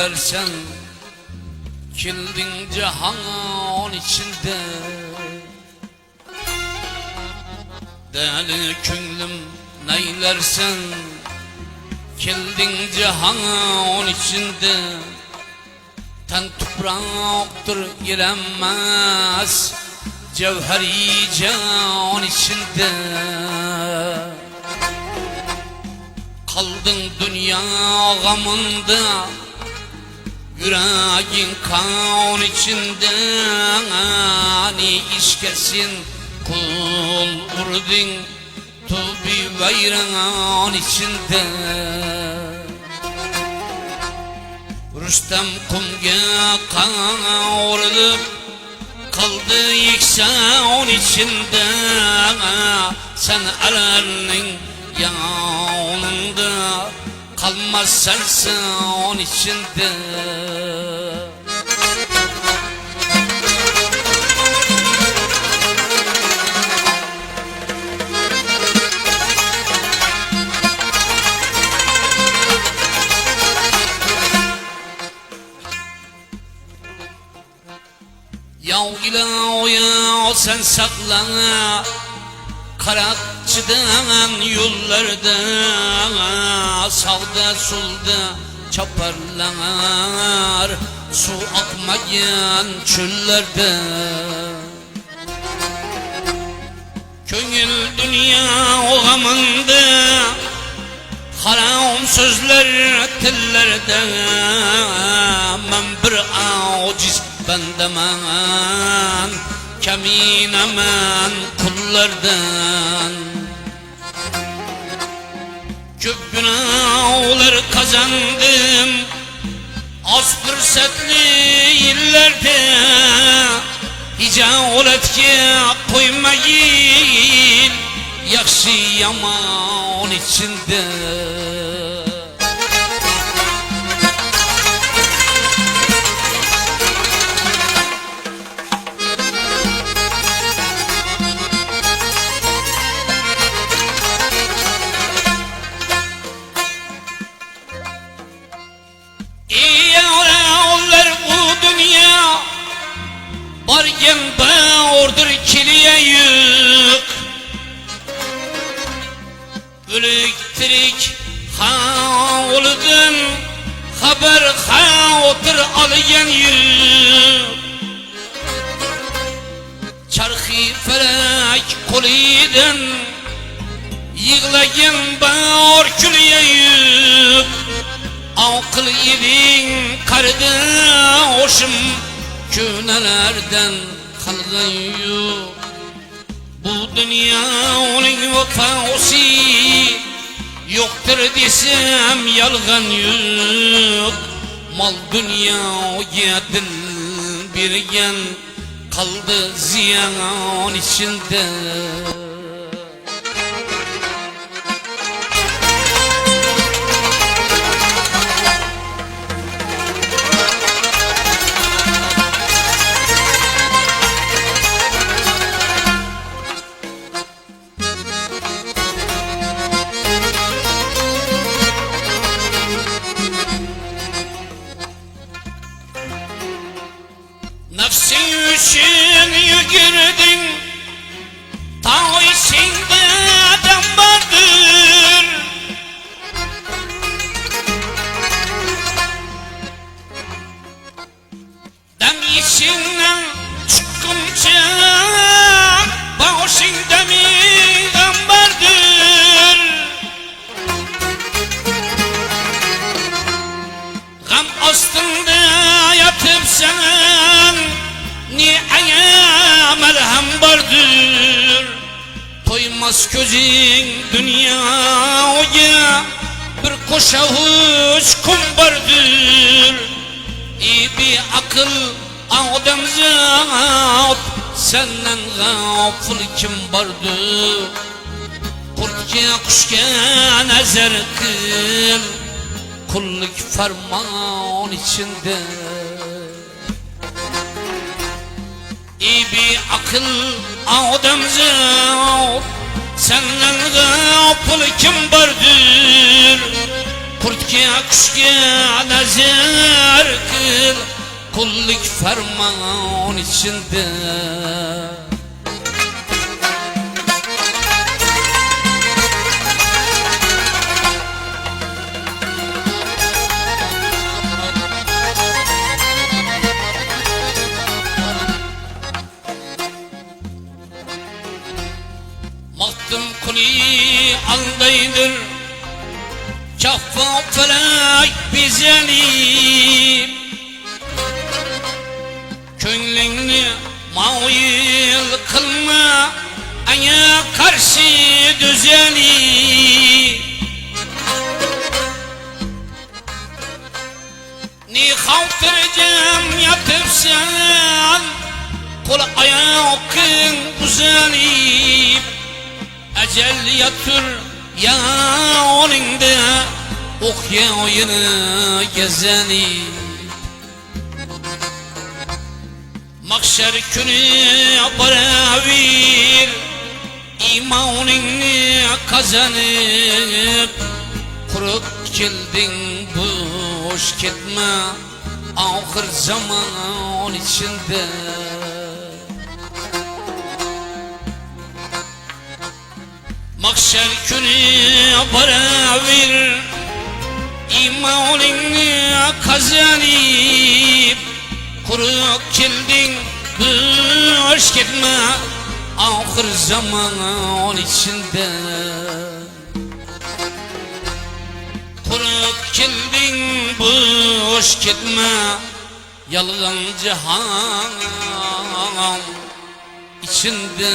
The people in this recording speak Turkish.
neylersen Kildin cihan içinde Deli könlüm neylersen Kildin cihan içinde Ten topraktır girenmez Cevheri can içinde Kaldın dünya gamında Yüreğin kan içinde Ani işkesin kul vurdun Tubi veyran içinde Rüstem kumga kavrulup Kaldı yeksan içinde Sen ellerinin yanında Kalmaz sensin içinde Yav ile oya sen saklan Karakçıdan yollarda Sağda solda çaparlar Su akmayan çöllerde Köngül dünya o gamında Haram sözler tillerde Men bir aciz bendemen Keminemen kullardan Köp günahlar kazandım Az fırsatlı yıllarda Hicaletke koymayın Yakşı yaman içinde Bargen bağırdır kiliye yük Elektrik havludan Haber havdır alayan yük Çarkı felek koliden Yığlayan bağır kiliye yük Akıl yedin kardeşim Könelerden kalgan yok Bu dünyanın vefası Yoktur desem yalgan yok Mal dünyaya dil birgen Kaldı ziyan içinde Nefsin için yürüdün Ta içinde adam vardır Dem içinden çıkınca Başında midem vardır Gam astında yatıp sen Niye merhem vardır Toymaz gözün dünyaya Bir koşa huş kum vardır İyi bir akıl adam zat Senden gafıl kim vardır Kurtke kuşke nezer kıl Kulluk ferman içinde İyi bir akıl adam zat Senden gafıl kim vardır Kurtga kushga nazar qil, qullik farmon ichida. Maqtum kuni aldaydır, Kaffa felak bizelip, Könlünü mağyıl kılma, Aya karşı düzelip. Ni havtıracağım yatıp sen, Kol ayakın uzanip, Ecel yatır ya önünde, Okya oyunu gezenip. Mahşer günü baravir, İmanını kazanıp, Kurup geldin boş gitme, Ahir zaman içinde. Mahşer günü baravir, İmanını kazanıp, Kurup geldin boş gitme, Ahir zaman içinde. Kurup geldin boş gitme, Yalgan cihan içinde.